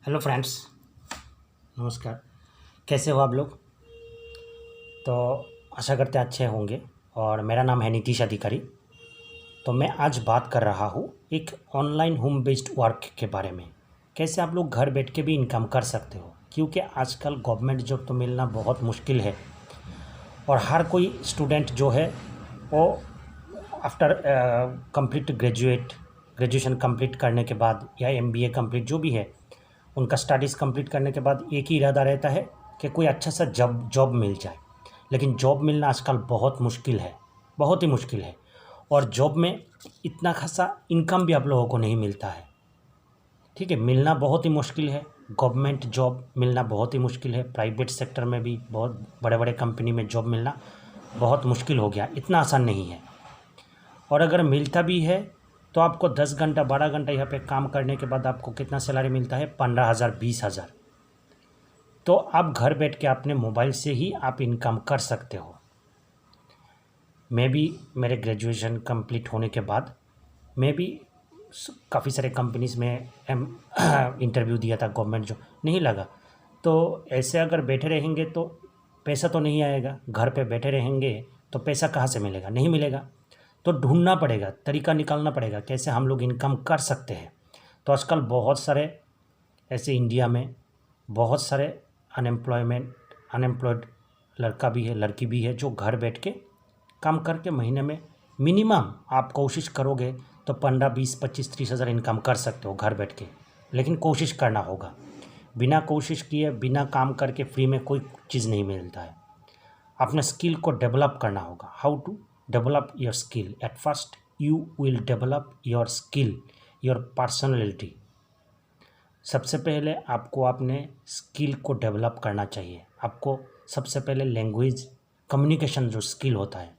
Hello friends, नमस्कार। कैसे हो आप लोग? तो आशा करते हैं अच्छे होंगे। और मेरा नाम है नीतीश अधिकारी। तो मैं आज बात कर रहा हूँ एक ऑनलाइन होम बेस्ड वर्क के बारे में। कैसे आप लोग घर बैठ के भी इनकम कर सकते हो, क्योंकि आजकल गवर्नमेंट जॉब तो मिलना बहुत मुश्किल है। और हर कोई स्टूडेंट जो है वो आफ्टर कंप्लीट ग्रेजुएशन कंप्लीट करने के बाद या एमबीए कंप्लीट जो भी है, उनका स्टडीज़ कंप्लीट करने के बाद एक ही इरादा रहता है कि कोई अच्छा सा जॉब जॉब मिल जाए। लेकिन जॉब मिलना आजकल बहुत मुश्किल है, बहुत ही मुश्किल है। और जॉब में इतना खासा इनकम भी आप लोगों को नहीं मिलता है। ठीक है, मिलना बहुत ही मुश्किल है। गवर्नमेंट जॉब मिलना बहुत ही मुश्किल है। प्राइवेट सेक्टर में भी बहुत बड़े बड़े कंपनी में जॉब मिलना बहुत मुश्किल हो गया, इतना आसान नहीं है। और अगर मिलता भी है तो आपको 10 घंटा 12 घंटा यहाँ पे काम करने के बाद आपको कितना सैलरी मिलता है? 15,000 20,000। तो आप घर बैठ के अपने मोबाइल से ही आप इनकम कर सकते हो। मैं भी मेरे ग्रेजुएशन कंप्लीट होने के बाद मैं भी काफ़ी सारे कंपनीज़ में इंटरव्यू दिया था, गवर्नमेंट जो नहीं लगा। तो ऐसे अगर बैठे रहेंगे तो पैसा तो नहीं आएगा। घर पे बैठे रहेंगे तो पैसा कहाँ से मिलेगा? नहीं मिलेगा। तो ढूंढना पड़ेगा, तरीका निकालना पड़ेगा कैसे हम लोग इनकम कर सकते हैं। तो आजकल बहुत सारे ऐसे इंडिया में बहुत सारे अनएम्प्लॉयड लड़का भी है, लड़की भी है, जो घर बैठ के काम करके महीने में मिनिमम आप कोशिश करोगे तो 15 20 25 30 हज़ार इनकम कर सकते हो घर बैठ के। लेकिन कोशिश करना होगा। बिना कोशिश किए, बिना काम करके फ्री में कोई चीज़ नहीं मिलता है। अपने स्किल को डेवलप करना होगा। How to develop your skill? At first you will develop your skill, your personality. सबसे पहले आपको अपने स्किल को डेवलप करना चाहिए। आपको सबसे पहले लैंग्वेज कम्युनिकेशन जो स्किल होता है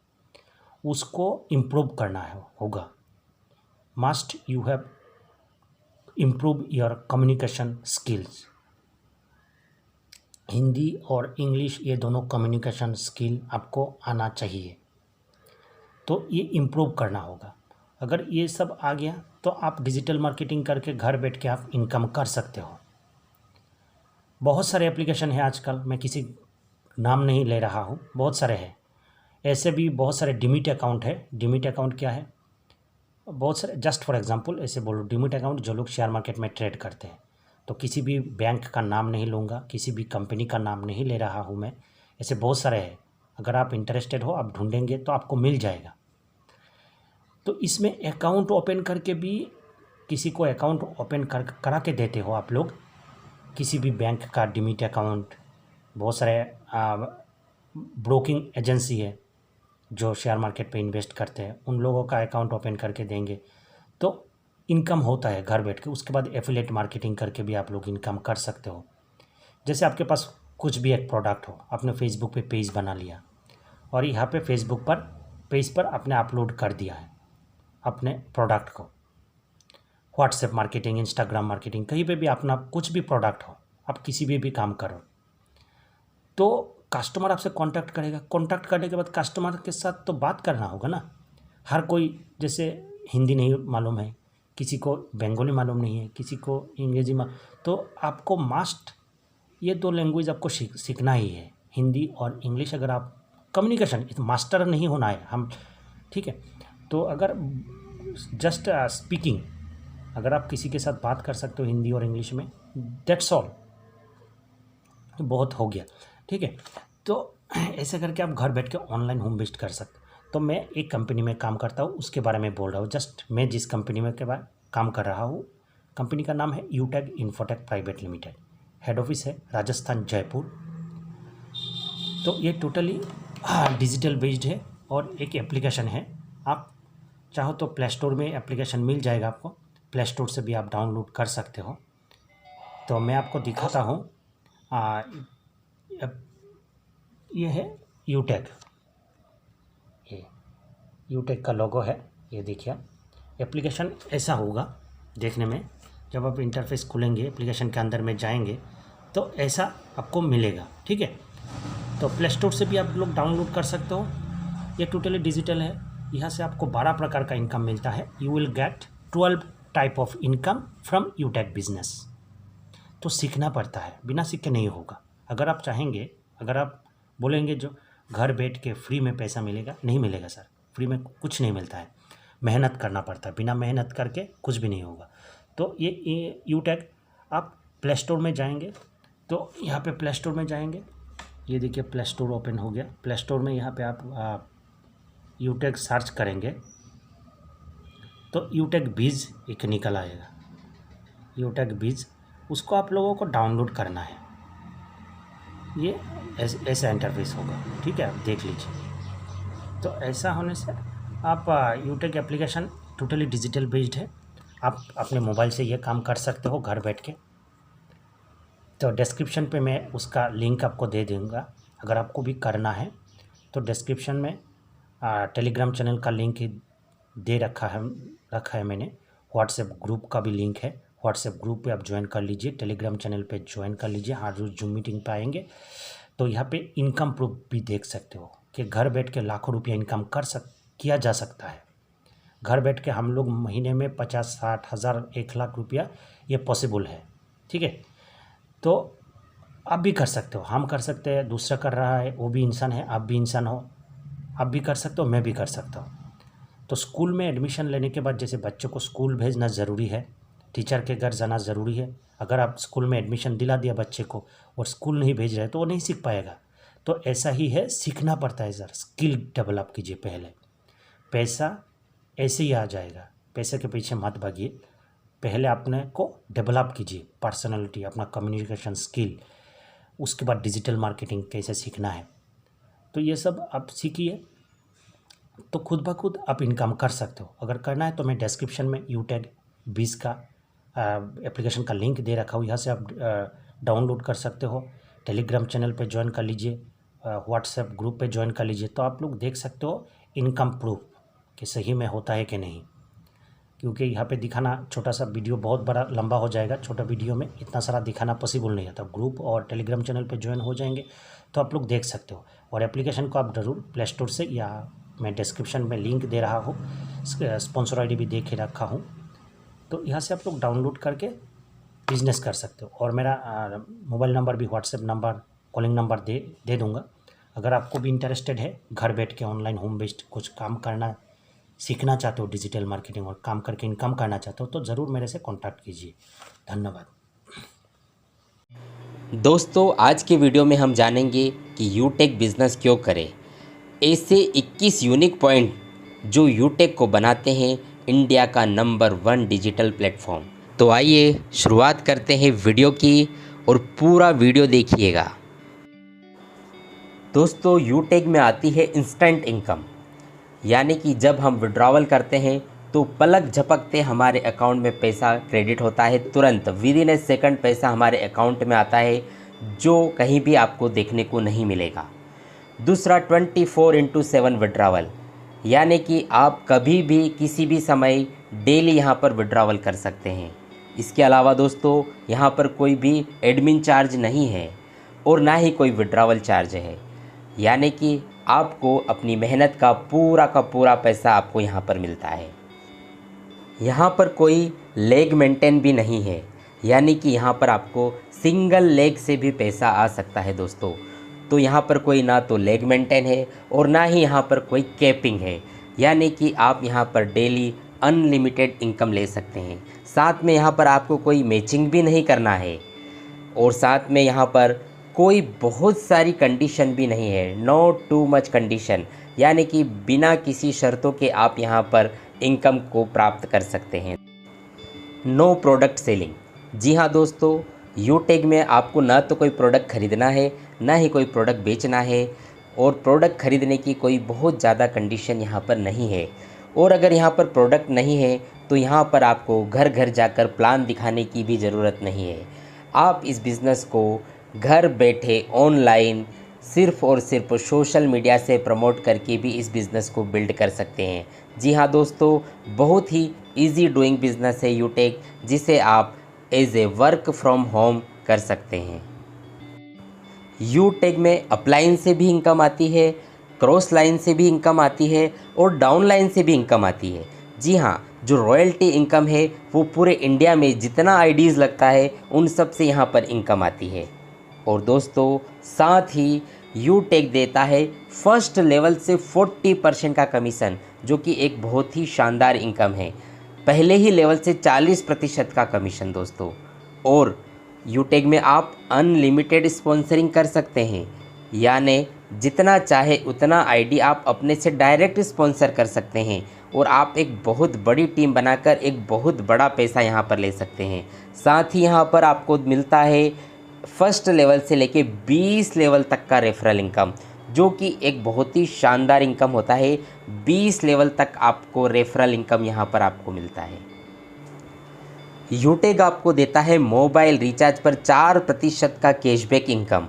उसको इम्प्रूव करना है होगा। Must you have improve your communication skills. Hindi और इंग्लिश ये दोनों कम्युनिकेशन स्किल आपको आना चाहिए। तो ये इम्प्रूव करना होगा। अगर ये सब आ गया तो आप डिजिटल मार्केटिंग करके घर बैठ के आप इनकम कर सकते हो। बहुत सारे एप्लीकेशन है आजकल, मैं किसी नाम नहीं ले रहा हूँ, बहुत सारे हैं। ऐसे भी बहुत सारे डिमिट अकाउंट है। डिमिट अकाउंट क्या है? बहुत सारे, जस्ट फॉर एग्जांपल ऐसे बोलो, डिमिट अकाउंट जो लोग शेयर मार्केट में ट्रेड करते हैं। तो किसी भी बैंक का नाम नहीं लूँगा, किसी भी कंपनी का नाम नहीं ले रहा हूँ मैं। ऐसे बहुत सारे हैं। अगर आप इंटरेस्टेड हो, आप ढूंढेंगे तो आपको मिल जाएगा। तो इसमें अकाउंट ओपन करके भी किसी को अकाउंट ओपन करा के देते हो आप लोग। किसी भी बैंक का डिमिट अकाउंट, बहुत सारे ब्रोकिंग एजेंसी है जो शेयर मार्केट पे इन्वेस्ट करते हैं, उन लोगों का अकाउंट ओपन करके देंगे तो इनकम होता है घर बैठ के। उसके बाद एफिलिएट मार्केटिंग करके भी आप लोग इनकम कर सकते हो। जैसे आपके पास कुछ भी एक प्रोडक्ट हो, आपने फेसबुक पे पेज बना लिया और यहाँ पे फेसबुक पर पेज पर आपने अपलोड कर दिया है अपने प्रोडक्ट को। व्हाट्सएप मार्केटिंग, इंस्टाग्राम मार्केटिंग, कहीं पे भी अपना कुछ भी प्रोडक्ट हो, आप किसी भी काम करो तो कस्टमर आपसे कांटेक्ट करेगा। कांटेक्ट करने के बाद कस्टमर के साथ तो बात करना होगा ना। हर कोई जैसे हिंदी नहीं मालूम है, किसी को बंगाली मालूम नहीं है, किसी को अंग्रेजी तो आपको मस्ट ये दो लैंग्वेज आपको सीखना ही है, हिंदी और इंग्लिश। अगर आप कम्युनिकेशन मास्टर नहीं होना है हम, ठीक है। तो अगर जस्ट स्पीकिंग, अगर आप किसी के साथ बात कर सकते हो हिंदी और इंग्लिश में, दैट्स ऑल, बहुत हो गया, ठीक है। तो ऐसे करके आप घर बैठ के ऑनलाइन होम बेस्ड कर सकते। तो मैं एक कंपनी में काम करता हूँ, उसके बारे में बोल रहा हूँ। जस्ट मैं जिस कंपनी में के बाद काम कर रहा हूँ, कंपनी का नाम है Utech Infotech private limited. Head office है राजस्थान, जयपुर। तो ये टोटली डिजिटल बेस्ड है और एक एप्लीकेशन है। आप चाहो तो प्ले स्टोर में एप्लीकेशन मिल जाएगा आपको, प्ले स्टोर से भी आप डाउनलोड कर सकते हो। तो मैं आपको दिखाता हूँ। ये है यूटेक, ये यूटेक का लोगो है, ये देखिए। एप्लीकेशन ऐसा होगा देखने में। जब आप इंटरफेस खोलेंगे, एप्लीकेशन के अंदर में जाएंगे तो ऐसा आपको मिलेगा, ठीक है। तो प्ले स्टोर से भी आप लोग डाउनलोड कर सकते हो। ये टोटली डिजिटल है। यहाँ से आपको 12 प्रकार का इनकम मिलता है। You will get 12 type of income from यूटेक business. तो सीखना पड़ता है, बिना सीखे नहीं होगा। अगर आप चाहेंगे, अगर आप बोलेंगे जो घर बैठ के फ्री में पैसा मिलेगा, नहीं मिलेगा सर, फ्री में कुछ नहीं मिलता है, मेहनत करना पड़ता है, बिना मेहनत करके कुछ भी नहीं होगा। तो ये यूटेक आप प्ले स्टोर में जाएंगे, तो यहाँ पे प्ले स्टोर में जाएंगे, ये देखिए प्ले स्टोर ओपन हो गया। प्ले स्टोर में यहाँ पे आप यूटेक सर्च करेंगे तो यूटेक बीज एक निकल आएगा, यूटेक बीज, उसको आप लोगों को डाउनलोड करना है। ये ऐसा इंटरफेस होगा, ठीक है, आप देख लीजिए। तो ऐसा होने से आप यूटेक एप्लीकेशन टोटली डिजिटल बेस्ड है, आप अपने मोबाइल से ये काम कर सकते हो घर बैठ के। तो डिस्क्रिप्शन पे मैं उसका लिंक आपको दे दूँगा, अगर आपको भी करना है तो डिस्क्रिप्शन में टेलीग्राम चैनल का लिंक दे रखा है मैंने, व्हाट्सएप ग्रुप का भी लिंक है, व्हाट्सएप ग्रुप पे आप ज्वाइन कर लीजिए, टेलीग्राम चैनल पे ज्वाइन कर लीजिए। हर रोज़ जूम मीटिंग पे आएंगे तो यहाँ पे इनकम प्रूफ भी देख सकते हो कि घर बैठ के लाखों रुपया इनकम किया जा सकता है। घर बैठ के हम लोग महीने में 50-60 हज़ार 1 लाख रुपया ये पॉसिबल है, ठीक है। तो आप भी कर सकते हो, हम कर सकते हैं, दूसरा कर रहा है, वो भी इंसान है, आप भी इंसान हो, आप भी कर सकते हो, मैं भी कर सकता हूँ। तो स्कूल में एडमिशन लेने के बाद जैसे बच्चों को स्कूल भेजना ज़रूरी है, टीचर के घर जाना ज़रूरी है। अगर आप स्कूल में एडमिशन दिला दिया बच्चे को और स्कूल नहीं भेज रहे तो वो नहीं सीख पाएगा। तो ऐसा ही है, सीखना पड़ता है सर, स्किल डेवलप कीजिए पहले, पैसा ऐसे ही आ जाएगा, पैसे के पीछे मत भागिए, पहले अपने को डेवलप कीजिए, पर्सनालिटी, अपना कम्युनिकेशन स्किल, उसके बाद डिजिटल मार्केटिंग कैसे सीखना है। तो ये सब आप सीखिए तो खुद ब खुद आप इनकम कर सकते हो। अगर करना है तो मैं डिस्क्रिप्शन में यूटेक 20 का एप्लीकेशन का लिंक दे रखा हूँ, यहाँ से आप डाउनलोड कर सकते हो। टेलीग्राम चैनल पे ज्वाइन कर लीजिए, व्हाट्सएप ग्रुप पे ज्वाइन कर लीजिए, तो आप लोग देख सकते हो इनकम प्रूफ कि सही में होता है कि नहीं। क्योंकि यहाँ पे दिखाना छोटा सा वीडियो बहुत बड़ा लंबा हो जाएगा, छोटा वीडियो में इतना सारा दिखाना पॉसिबल नहीं है। तो ग्रुप और टेलीग्राम चैनल पे ज्वाइन हो जाएंगे तो आप लोग देख सकते हो। और एप्लीकेशन को आप ज़रूर प्ले स्टोर से, या मैं डिस्क्रिप्शन में लिंक दे रहा हूँ, स्पॉन्सर आईडी भी दे के रखा हूँ, तो यहाँ से आप लोग डाउनलोड करके बिजनेस कर सकते हो। और मेरा मोबाइल नंबर भी, व्हाट्सएप नंबर, कॉलिंग नंबर दे दूँगा। अगर आपको भी इंटरेस्टेड है, घर बैठ के ऑनलाइन होम बेस्ड कुछ काम करना सीखना चाहते हो, डिजिटल मार्केटिंग और काम करके इनकम करना चाहते हो, तो ज़रूर मेरे से कॉन्टैक्ट कीजिए। धन्यवाद। दोस्तों, आज के वीडियो में हम जानेंगे कि यूटेक बिज़नेस क्यों करें, ऐसे 21 यूनिक पॉइंट जो यूटेक को बनाते हैं इंडिया का नंबर 1 डिजिटल प्लेटफॉर्म। तो आइए शुरुआत करते हैं वीडियो की और पूरा वीडियो देखिएगा। दोस्तों, यूटेक में आती है इंस्टेंट इनकम, यानी कि जब हम विड्रॉवल करते हैं तो पलक झपकते हमारे अकाउंट में पैसा क्रेडिट होता है, तुरंत विद इन ए सेकंड पैसा हमारे अकाउंट में आता है, जो कहीं भी आपको देखने को नहीं मिलेगा। दूसरा 24/7 विड्रॉवल, यानी कि आप कभी भी किसी भी समय डेली यहाँ पर विड्रॉवल कर सकते हैं। इसके अलावा दोस्तों, यहाँ पर कोई भी एडमिन चार्ज नहीं है और ना ही कोई विड्रॉवल चार्ज है, यानी कि आपको अपनी मेहनत का पूरा पैसा आपको यहाँ पर मिलता है। यहाँ पर कोई लेग मेंटेन भी नहीं है, यानी कि यहाँ पर आपको सिंगल लेग से भी पैसा आ सकता है दोस्तों। तो यहाँ पर कोई ना तो लेग मेंटेन है और ना ही यहाँ पर कोई कैपिंग है, यानी कि आप यहाँ पर डेली अनलिमिटेड इनकम ले सकते हैं। साथ में यहाँ पर आपको कोई मैचिंग भी नहीं करना है और साथ में यहाँ पर कोई बहुत सारी कंडीशन भी नहीं है, नो टू मच कंडीशन, यानी कि बिना किसी शर्तों के आप यहाँ पर इनकम को प्राप्त कर सकते हैं। नो प्रोडक्ट सेलिंग, जी हाँ दोस्तों, यूटेक में आपको ना तो कोई प्रोडक्ट ख़रीदना है, ना ही कोई प्रोडक्ट बेचना है, और प्रोडक्ट ख़रीदने की कोई बहुत ज़्यादा कंडीशन यहाँ पर नहीं है। और अगर यहाँ पर प्रोडक्ट नहीं है तो यहाँ पर आपको घर घर जाकर प्लान दिखाने की भी ज़रूरत नहीं है। आप इस बिज़नेस को घर बैठे ऑनलाइन सिर्फ़ और सिर्फ सोशल मीडिया से प्रमोट करके भी इस बिज़नेस को बिल्ड कर सकते हैं। जी हाँ दोस्तों, बहुत ही इजी डूइंग बिज़नेस है यूटेक, जिसे आप as a work from home कर सकते हैं। यूटेक में अपलाइन से भी इनकम आती है, क्रॉस लाइन से भी इनकम आती है और डाउन लाइन से भी इनकम आती है। जी हाँ, जो रॉयल्टी इनकम है वो पूरे इंडिया में जितना आईडीज़ लगता है उन सब से यहाँ पर इनकम आती है। और दोस्तों साथ ही यूटेक देता है फर्स्ट लेवल से 40% का कमीशन, जो कि एक बहुत ही शानदार इनकम है। पहले ही लेवल से 40% का कमीशन दोस्तों। और यूटेक में आप अनलिमिटेड स्पॉन्सरिंग कर सकते हैं, यानी जितना चाहे उतना आईडी आप अपने से डायरेक्ट स्पॉन्सर कर सकते हैं और आप एक बहुत बड़ी टीम बनाकर एक बहुत बड़ा पैसा यहाँ पर ले सकते हैं। साथ ही यहाँ पर आपको मिलता है फर्स्ट लेवल से लेके 20 लेवल तक का रेफरल इनकम, जो कि एक बहुत ही शानदार इनकम होता है। 20 लेवल तक आपको रेफरल इनकम यहाँ पर आपको मिलता है। यूटेक आपको देता है मोबाइल रिचार्ज पर 4% का कैशबैक इनकम।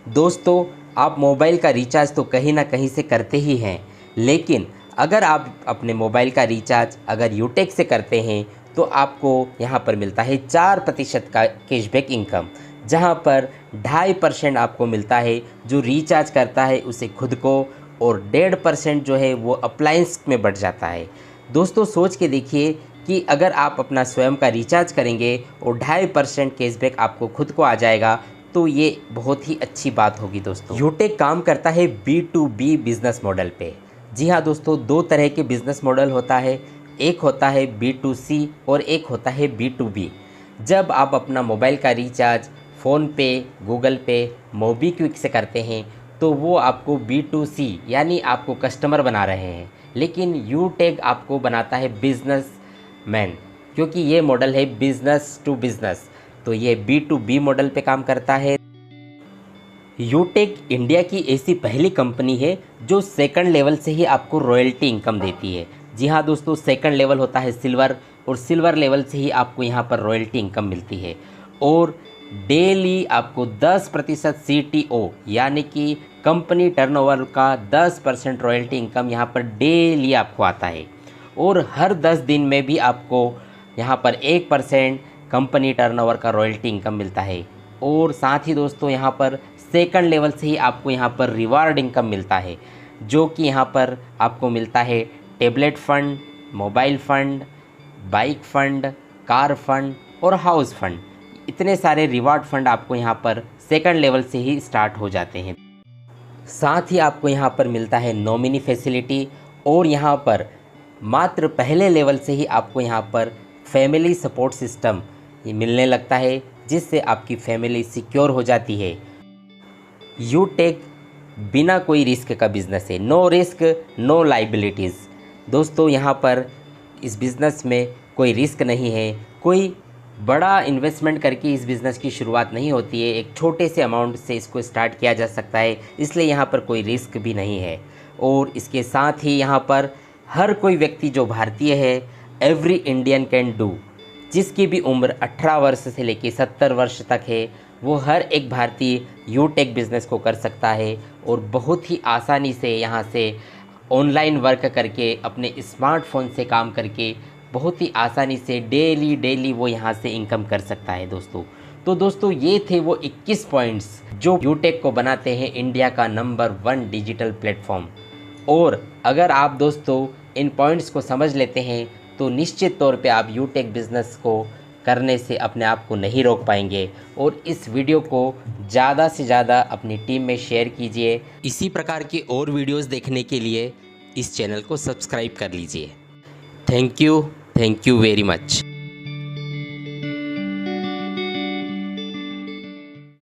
दोस्तों आप मोबाइल का रिचार्ज तो कहीं ना कहीं से करते ही हैं, लेकिन अगर आप अपने मोबाइल का रिचार्ज अगर यूटेक से करते हैं तो आपको यहाँ पर मिलता है 4% का कैशबैक इनकम, जहाँ पर 2.5% आपको मिलता है जो रिचार्ज करता है उसे खुद को, और 1.5% जो है वो अप्लायंस में बढ़ जाता है। दोस्तों सोच के देखिए कि अगर आप अपना स्वयं का रिचार्ज करेंगे और 2.5% कैशबैक आपको खुद को आ जाएगा तो ये बहुत ही अच्छी बात होगी। दोस्तों यूटेक काम करता है B2B बिज़नेस मॉडल पे। जी हाँ दोस्तों, दो तरह के बिज़नेस मॉडल होता है, एक होता है B2C और एक होता है B2B। जब आप अपना मोबाइल का रिचार्ज फ़ोन पे, गूगल पे, मोबीक्विक से करते हैं तो वो आपको B2C यानी आपको कस्टमर बना रहे हैं, लेकिन यूटेक आपको बनाता है बिजनेस मैन, क्योंकि ये मॉडल है बिजनेस टू बिजनेस, तो ये B2B मॉडल पे काम करता है। यूटेक इंडिया की ऐसी पहली कंपनी है जो सेकंड लेवल से ही आपको रॉयल्टी इनकम देती है। जी हाँ दोस्तों, सेकंड लेवल होता है सिल्वर, और सिल्वर लेवल से ही आपको यहाँ पर रॉयल्टी इनकम मिलती है। और डेली आपको 10% CTO यानी कि कंपनी टर्नओवर का 10% रॉयल्टी इनकम यहाँ पर डेली आपको आता है। और हर 10 दिन में भी आपको यहाँ पर 1% कंपनी टर्नओवर का रॉयल्टी इनकम मिलता है। और साथ ही दोस्तों यहाँ पर सेकंड लेवल से ही आपको यहाँ पर रिवार्ड इनकम मिलता है, जो कि यहाँ पर आपको मिलता है tablet fund, mobile fund, bike fund, car fund और हाउस फ़ंड। इतने सारे रिवार्ड फ़ंड आपको यहाँ पर सेकंड लेवल से ही स्टार्ट हो जाते हैं। साथ ही आपको यहाँ पर मिलता है नॉमिनी फैसिलिटी, और यहाँ पर मात्र पहले लेवल से ही आपको यहाँ पर फैमिली सपोर्ट सिस्टम मिलने लगता है, जिससे आपकी फैमिली सिक्योर हो जाती है। यूटेक बिना कोई रिस्क का बिज़नेस है, नो रिस्क नो लाइबिलिटीज़। दोस्तों यहाँ पर इस बिज़नेस में कोई रिस्क नहीं है, कोई बड़ा इन्वेस्टमेंट करके इस बिज़नेस की शुरुआत नहीं होती है, एक छोटे से अमाउंट से इसको स्टार्ट किया जा सकता है, इसलिए यहाँ पर कोई रिस्क भी नहीं है। और इसके साथ ही यहाँ पर हर कोई व्यक्ति जो भारतीय है, एवरी इंडियन कैन डू, जिसकी भी उम्र 18 वर्ष से लेकर 70 वर्ष तक है, वो हर एक भारतीय यूटेक बिज़नेस को कर सकता है और बहुत ही आसानी से यहाँ से ऑनलाइन वर्क करके अपने स्मार्टफोन से काम करके बहुत ही आसानी से डेली वो यहाँ से इनकम कर सकता है दोस्तों। तो दोस्तों ये थे वो 21 पॉइंट्स जो यूटेक को बनाते हैं इंडिया का नंबर 1 डिजिटल प्लेटफॉर्म। और अगर आप दोस्तों इन पॉइंट्स को समझ लेते हैं तो निश्चित तौर पे आप यूटेक बिज़नेस को करने से अपने आप को नहीं रोक पाएंगे। और इस वीडियो को ज़्यादा से ज़्यादा अपनी टीम में शेयर कीजिए। इसी प्रकार के और वीडियोस देखने के लिए इस चैनल को सब्सक्राइब कर लीजिए। Thank you very much.